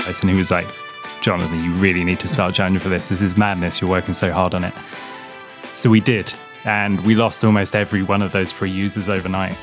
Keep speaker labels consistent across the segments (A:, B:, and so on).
A: And he was like, Jonathan, you really need to start charging for this. This is madness. You're working so hard on it. So we did. And we lost almost every one of those free users overnight.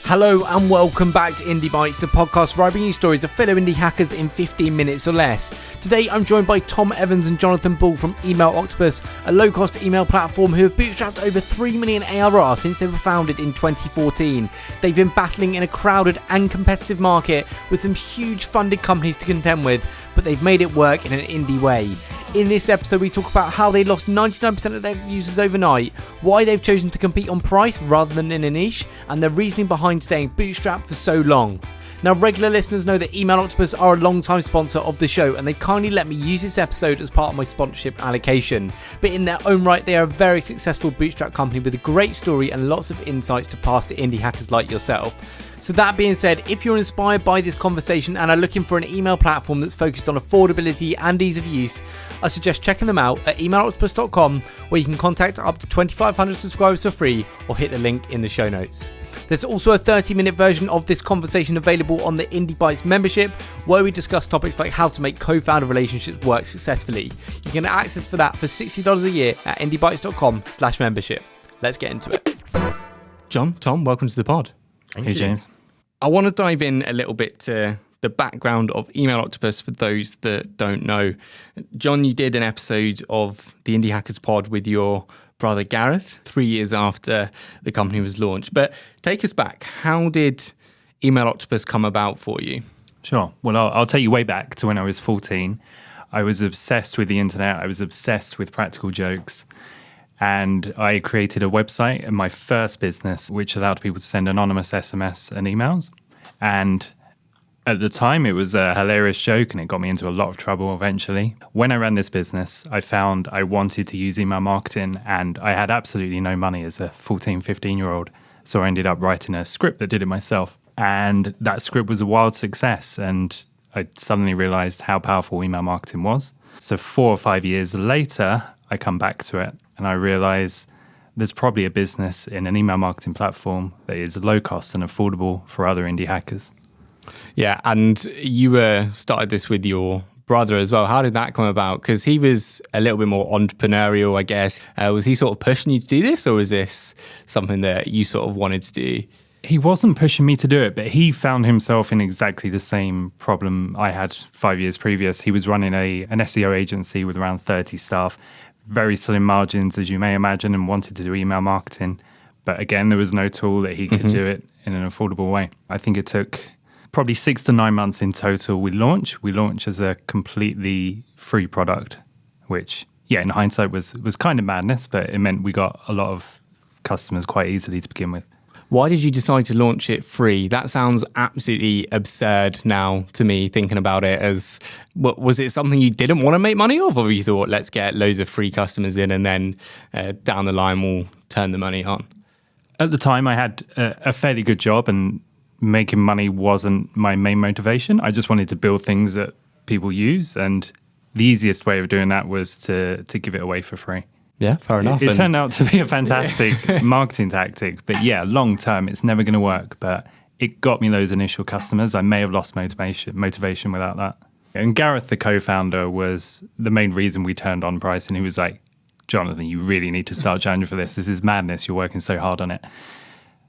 B: Hello and welcome back to Indie Bites, the podcast where I bring you stories of fellow indie hackers in 15 minutes or less. Today I'm joined by Tom Evans and Jonathan Bull from Email Octopus, a low-cost email platform who have bootstrapped over 3 million ARR since they were founded in 2014. They've been battling in a crowded and competitive market with some huge funded companies to contend with, but they've made it work in an indie way. In this episode, we talk about how they lost 99% of their users overnight, why they've chosen to compete on price rather than in a niche, and the reasoning behind staying bootstrapped for so long. Now, regular listeners know that Email Octopus are a long-time sponsor of the show, and they kindly let me use this episode as part of my sponsorship allocation. But in their own right, they are a very successful bootstrap company with a great story and lots of insights to pass to indie hackers like yourself. So that being said, if you're inspired by this conversation and are looking for an email platform that's focused on affordability and ease of use, I suggest checking them out at emailoctopus.com, where you can contact up to 2,500 subscribers for free or hit the link in the show notes. There's also a 30-minute version of this conversation available on the Indie Bites membership, where we discuss topics like how to make co-founder relationships work successfully. You can access for that for $60 a year at indiebites.com/membership. Let's get into it. John, Tom, welcome to the pod.
A: Hey, James.
B: I want to dive in a little bit to the background of Email Octopus for those that don't know. John, you did an episode of the Indie Hackers pod with your brother Gareth 3 years after the company was launched. But take us back. How did Email Octopus come about for you?
A: Sure. Well, I'll take you way back to when I was 14. I was obsessed with the internet. I was obsessed with practical jokes. And I created a website in my first business, which allowed people to send anonymous SMS and emails. And at the time, it was a hilarious joke, and it got me into a lot of trouble eventually. When I ran this business, I found I wanted to use email marketing, and I had absolutely no money as a 14, 15-year-old. So I ended up writing a script that did it myself. And that script was a wild success, and I suddenly realized how powerful email marketing was. So 4 or 5 years later, I come back to it, and I realize there's probably a business in an email marketing platform that is low cost and affordable for other indie hackers.
B: Yeah, and you started this with your brother as well. How did that come about? Because he was a little bit more entrepreneurial, I guess. Was he sort of pushing you to do this, or was this something that you sort of wanted to do?
A: He wasn't pushing me to do it, but he found himself in exactly the same problem I had 5 years previous. He was running an SEO agency with around 30 staff, very slim margins, as you may imagine, and wanted to do email marketing. But again, there was no tool that he could do it in an affordable way. I think it took probably 6 to 9 months in total. We launched as a completely free product, which, yeah, in hindsight was kind of madness, but it meant we got a lot of customers quite easily to begin with.
B: Why did you decide to launch it free? That sounds absolutely absurd now to me, thinking about it. As was it something you didn't want to make money off, or you thought, let's get loads of free customers in and then down the line we'll turn the money on?
A: At the time, I had a fairly good job, and making money wasn't my main motivation. I just wanted to build things that people use, and the easiest way of doing that was to give it away for free.
B: Yeah, fair enough.
A: It turned out to be a fantastic marketing tactic. But yeah, long term, it's never going to work. But it got me those initial customers. I may have lost motivation without that. And Gareth, the co-founder, was the main reason we turned on price. And he was like, Jonathan, you really need to start charging for this. This is madness. You're working so hard on it.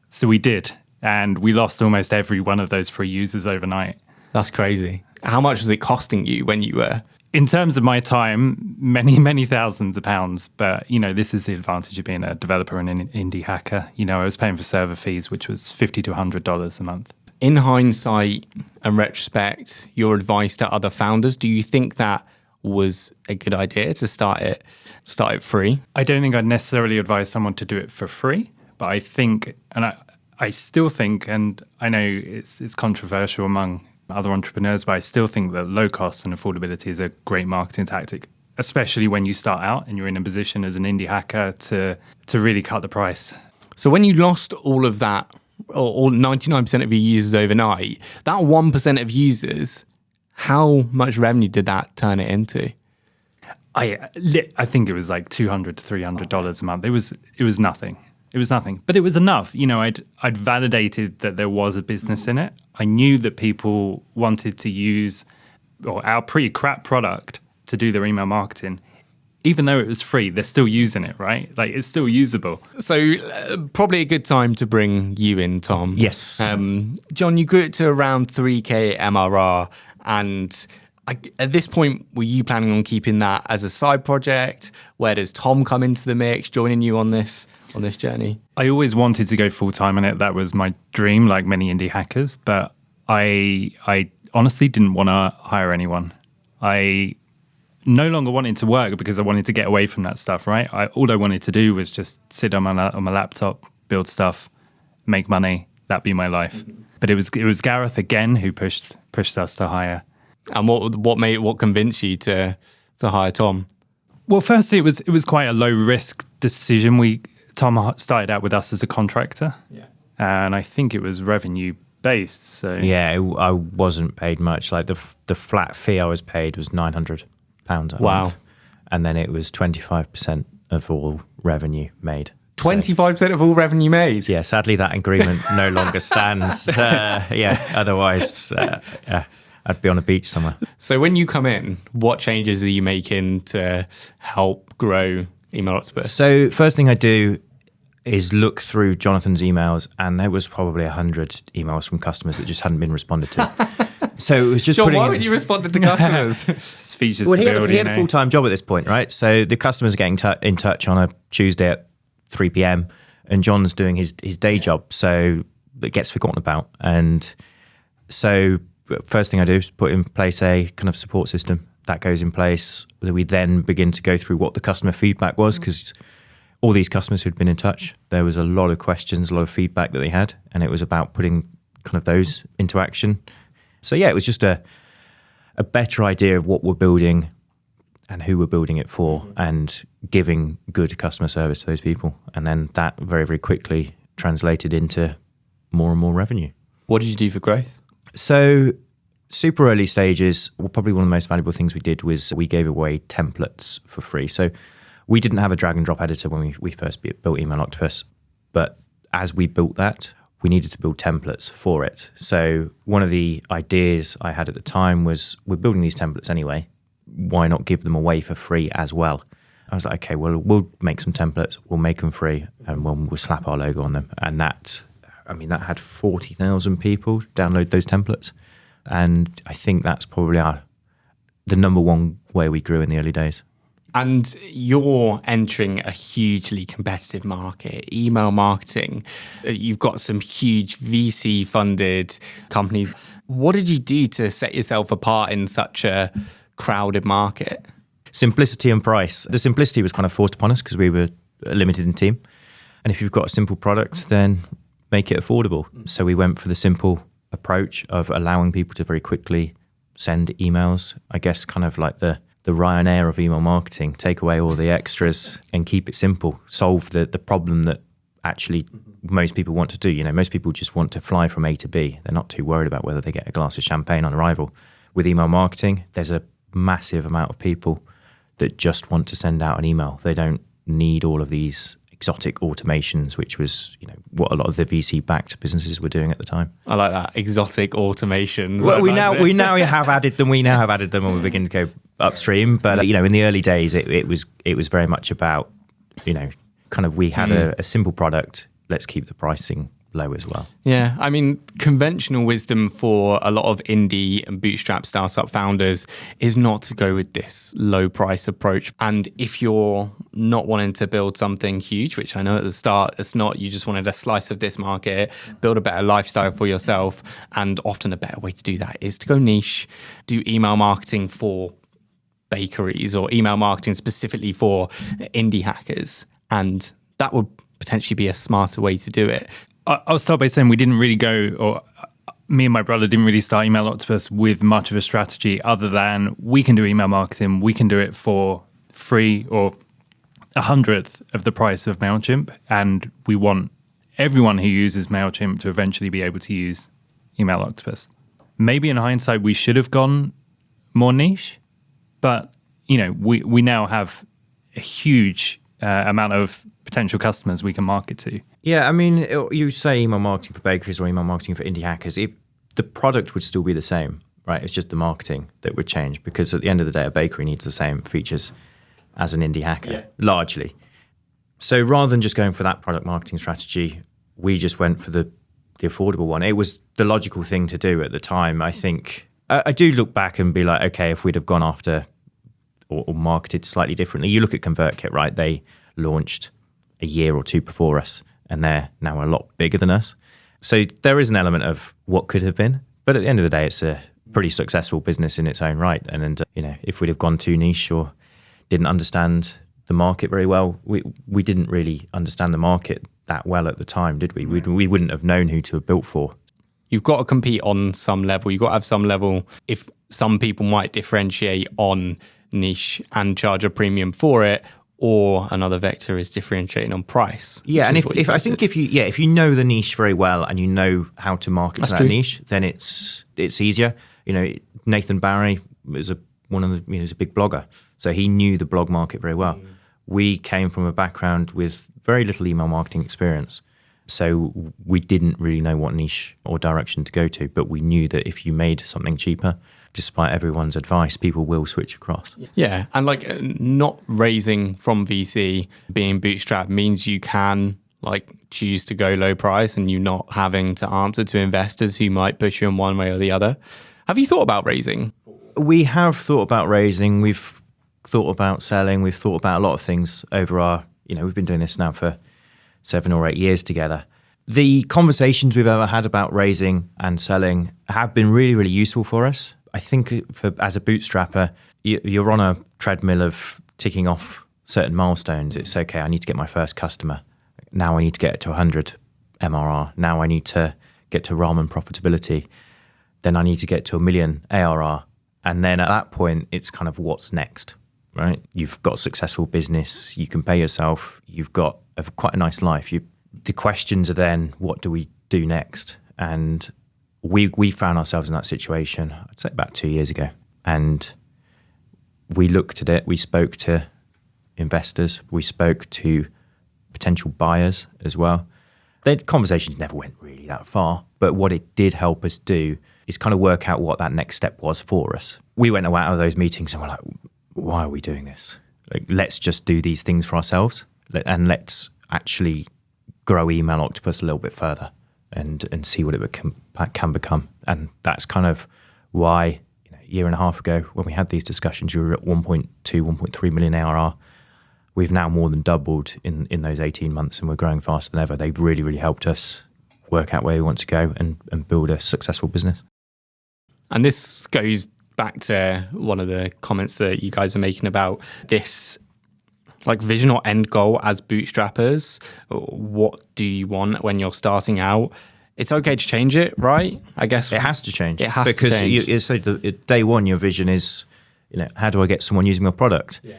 A: So we did. And we lost almost every one of those free users overnight.
B: That's crazy. How much was it costing you when you were...
A: In terms of my time, many, many thousands of pounds. But, this is the advantage of being a developer and an indie hacker. I was paying for server fees, which was $50 to $100 a month.
B: In hindsight and retrospect, your advice to other founders, do you think that was a good idea to start it free?
A: I don't think I'd necessarily advise someone to do it for free. But I think, and I still think, and I know it's controversial among other entrepreneurs, but I still think that low cost and affordability is a great marketing tactic, especially when you start out and you're in a position as an indie hacker to really cut the price.
B: So when you lost all of that, or 99% of your users overnight, that 1% of users, how much revenue did that turn it into?
A: I think it was like $200 to $300 a month. It was nothing. It was nothing, but it was enough. I'd validated that there was a business in it. I knew that people wanted to use or our pretty crap product to do their email marketing. Even though it was free, they're still using it, right? Like it's still usable.
B: So probably a good time to bring you in, Tom.
C: Yes.
B: John, you grew it to around 3K MRR. And at this point, were you planning on keeping that as a side project? Where does Tom come into the mix, joining you on this journey?
A: I always wanted to go full-time in it. That was my dream, like many indie hackers. But I honestly didn't want to hire anyone. I no longer wanted to work because I wanted to get away from that stuff, right? All I wanted to do was just sit on my laptop, build stuff, make money. That'd be my life. But it was Gareth again who pushed us to hire.
B: And what convinced you to hire Tom?
A: Well, firstly, it was quite a low risk decision. Tom started out with us as a contractor, and I think it was revenue based. So
C: I wasn't paid much. Like the flat fee I was paid was £900 a month, and then it was 25% of all revenue made.
B: 25% of all revenue made.
C: Yeah, sadly that agreement no longer stands. Otherwise, I'd be on a beach somewhere.
B: So when you come in, what changes are you making to help grow Email Octopus?
C: So first thing I do is look through Jonathan's emails, and there was probably 100 emails from customers that just hadn't been responded to. So it was just
B: John, why would you respond to customers?
A: Just features
C: well,
A: to build.
C: he had a full-time job at this point, right? So the customers are getting in touch on a Tuesday at 3 p.m. and John's doing his day job, so it gets forgotten about. And so first thing I do is put in place a kind of support system that goes in place. We then begin to go through what the customer feedback was, because all these customers who'd been in touch, there was a lot of questions, a lot of feedback that they had, and it was about putting kind of those into action. So yeah, it was just a better idea of what we're building and who we're building it for, and giving good customer service to those people. And then that very, very quickly translated into more and more revenue.
B: What did you do for growth?
C: So super early stages, probably one of the most valuable things we did was we gave away templates for free. So we didn't have a drag and drop editor when we first built Email Octopus, but as we built that, we needed to build templates for it. So one of the ideas I had at the time was, we're building these templates anyway, why not give them away for free as well? I was like, okay, well, we'll make some templates, we'll make them free, and we'll slap our logo on them. And that had 40,000 people download those templates. And I think that's probably the number one way we grew in the early days.
B: And you're entering a hugely competitive market, email marketing. You've got some huge VC-funded companies. What did you do to set yourself apart in such a crowded market?
C: Simplicity and price. The simplicity was kind of forced upon us because we were limited in team. And if you've got a simple product, then make it affordable. So we went for the simple approach of allowing people to very quickly send emails. I guess kind of like the Ryanair of email marketing, take away all the extras and keep it simple, solve the problem that actually most people want to do. You know, most people just want to fly from A to B. They're not too worried about whether they get a glass of champagne on arrival. With email marketing, there's a massive amount of people that just want to send out an email. They don't need all of these exotic automations, which was, what a lot of the VC-backed businesses were doing at the time.
B: I like that, exotic automations.
C: Well, we now have added them. We now have added them, and we begin to go upstream. But in the early days, it was very much about, kind of we had a simple product. Let's keep the pricing low as well.
B: Yeah, I mean, conventional wisdom for a lot of indie and bootstrap startup founders is not to go with this low price approach. And if you're not wanting to build something huge, which I know at the start it's not, you just wanted a slice of this market, build a better lifestyle for yourself. And often a better way to do that is to go niche, do email marketing for bakeries or email marketing specifically for indie hackers. And that would potentially be a smarter way to do it.
A: I'll start by saying we didn't really go, or me and my brother didn't really start Email Octopus with much of a strategy other than we can do email marketing, we can do it for free or 100th of the price of MailChimp, and we want everyone who uses MailChimp to eventually be able to use Email Octopus. Maybe in hindsight we should have gone more niche, but we now have a huge amount of potential customers we can market to.
C: Yeah, I mean, you say email marketing for bakeries or email marketing for indie hackers, if the product would still be the same, right? It's just the marketing that would change, because at the end of the day, a bakery needs the same features as an indie hacker, largely. So rather than just going for that product marketing strategy, we just went for the affordable one. It was the logical thing to do at the time. I think I do look back and be like, okay, if we'd have gone after or marketed slightly differently, you look at ConvertKit, right? They launched a year or two before us, and they're now a lot bigger than us. So there is an element of what could have been, but at the end of the day, it's a pretty successful business in its own right. And if we'd have gone too niche or didn't understand the market very well, we didn't really understand the market that well at the time, did we? We wouldn't have known who to have built for.
B: You've got to compete on some level. You've got to have some level. If some people might differentiate on niche and charge a premium for it, or another vector is differentiating on price.
C: Yeah, and if you know the niche very well and you know how to market to that niche, then it's easier. Nathan Barry is he's a big blogger, so he knew the blog market very well. We came from a background with very little email marketing experience, so we didn't really know what niche or direction to go to, but we knew that if you made something cheaper, despite everyone's advice, people will switch across.
B: Yeah, and not raising from VC, being bootstrapped means you can choose to go low price and you not having to answer to investors who might push you in one way or the other. Have you thought about raising?
C: We have thought about raising. We've thought about selling. We've thought about a lot of things over our, we've been doing this now for 7 or 8 years together. The conversations we've ever had about raising and selling have been really, really useful for us. I think as a bootstrapper, you're on a treadmill of ticking off certain milestones. It's okay, I need to get my first customer. Now I need to get it to 100 MRR. Now I need to get to ramen profitability. Then I need to get to 1 million ARR. And then at that point, it's kind of what's next, right? You've got a successful business. You can pay yourself. You've got quite a nice life. The questions are then, what do we do next? And we found ourselves in that situation, I'd say about 2 years ago. And we looked at it. We spoke to investors. We spoke to potential buyers as well. The conversations never went really that far. But what it did help us do is kind of work out what that next step was for us. We went out of those meetings and we're like, why are we doing this? Let's just do these things for ourselves and let's actually grow Email Octopus a little bit further and see what it can become. And that's kind of why a year and a half ago when we had these discussions, we were at 1.2, 1.3 million ARR. We've now more than doubled in those 18 months and we're growing faster than ever. They've really, really helped us work out where we want to go and build a successful business.
B: And this goes back to one of the comments that you guys are making about this vision or end goal as bootstrappers. What do you want when you're starting out? It's okay to change it, right? I guess
C: it has to change.
B: It has to change.
C: Because day one, your vision is, how do I get someone using my product? Yeah.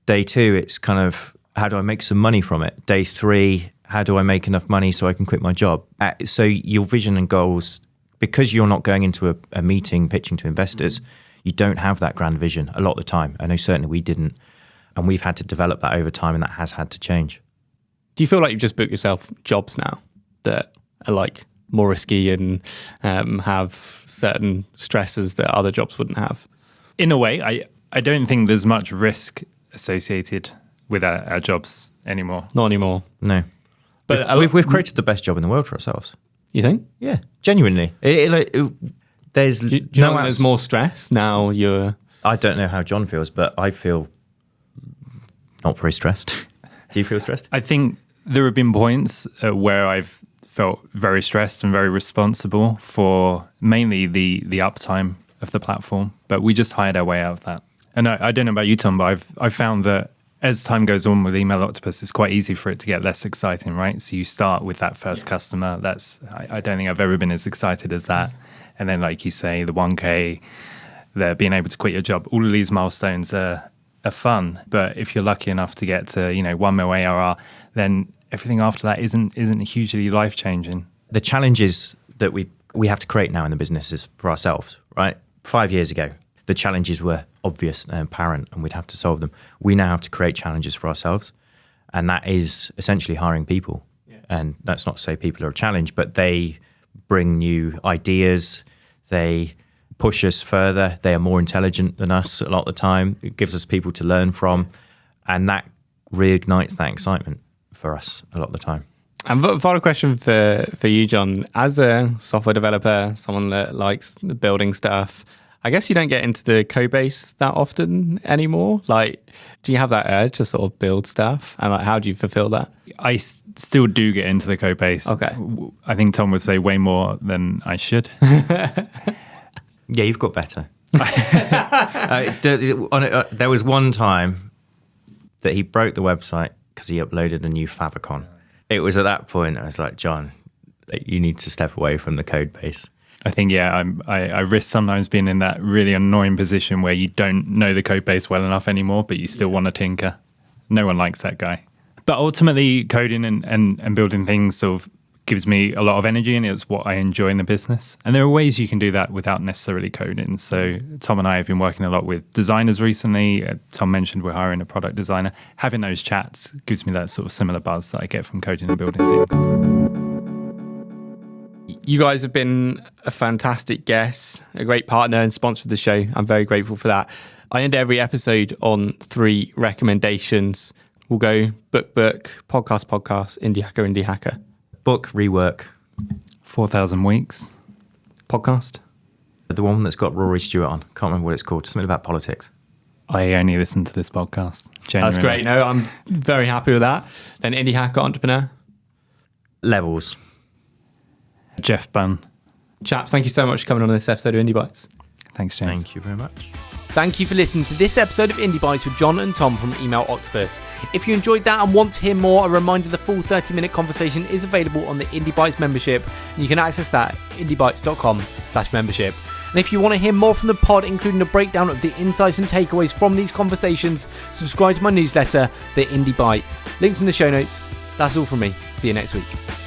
C: Day two, it's kind of, how do I make some money from it? Day three, how do I make enough money so I can quit my job? So your vision and goals, because you're not going into a meeting pitching to investors, you don't have that grand vision a lot of the time. I know certainly we didn't. And we've had to develop that over time and that has had to change.
B: Do you feel like you've just booked yourself jobs now that are more risky and have certain stresses that other jobs wouldn't have?
A: In a way, I don't think there's much risk associated with our jobs anymore.
B: Not anymore.
C: No. But we've created the best job in the world for ourselves.
B: You think?
C: Yeah, genuinely. There's
B: there's more stress now.
C: I don't know how John feels, but I feel not very stressed. Do you feel stressed?
A: I think there have been points where I've felt very stressed and very responsible for mainly the uptime of the platform, but we just hired our way out of that. And I don't know about you, Tom, but I've found that as time goes on with Email Octopus, it's quite easy for it to get less exciting, right? So you start with that first customer. I don't think I've ever been as excited as that. And then, like you say, the 1K, the being able to quit your job, all of these milestones are fun. But if you're lucky enough to get to 1 mil ARR, then everything after that isn't hugely life changing.
C: The challenges that we have to create now in the business is for ourselves, right? 5 years ago, the challenges were obvious and apparent and we'd have to solve them. We now have to create challenges for ourselves. And that is essentially hiring people. Yeah. And that's not to say people are a challenge, but they bring new ideas. They push us further. They are more intelligent than us a lot of the time. It gives us people to learn from, and that reignites that excitement for us a lot of the time.
B: And final question for you, John. As a software developer, someone that likes building stuff, I guess you don't get into the code base that often anymore. Like, do you have that urge to sort of build stuff? And like, how do you fulfill that?
A: I still do get into the code base.
B: Okay.
A: I think Tom would say way more than I should.
C: Yeah, you've got better. There was one time that he broke the website because he uploaded a new favicon. It was at that point I was like, John, you need to step away from the code base.
A: I think, I risk sometimes being in that really annoying position where you don't know the code base well enough anymore, but you still want to tinker. No one likes that guy. But ultimately, coding and building things sort of gives me a lot of energy, and it's what I enjoy in the business. And there are ways you can do that without necessarily coding. So Tom and I have been working a lot with designers recently. Tom mentioned we're hiring a product designer. Having those chats gives me that sort of similar buzz that I get from coding and building things.
B: You guys have been a fantastic guest, a great partner and sponsor of the show. I'm very grateful for that. I end every episode on 3 recommendations. We'll go book, podcast, indie hacker.
C: Book, ReWork.
A: 4,000 Weeks.
B: Podcast.
C: The one that's got Rory Stewart on. Can't remember what it's called. Something about politics.
A: I only listen to this podcast. Genuinely.
B: That's great. No, I'm very happy with that. Then indie hacker, entrepreneur.
C: Levels.
A: Jeff Bunn.
B: Chaps, thank you so much for coming on this episode of Indie Bites.
A: Thanks, James.
C: Thank you very much.
B: Thank you for listening to this episode of Indie Bites with John and Tom from Email Octopus. If you enjoyed that and want to hear more, a reminder the full 30-minute conversation is available on the Indie Bites membership, and you can access that at indiebites.com/membership. And if you want to hear more from the pod, including a breakdown of the insights and takeaways from these conversations, subscribe to my newsletter, The Indie Bite. Links in the show notes. That's all from me. See you next week.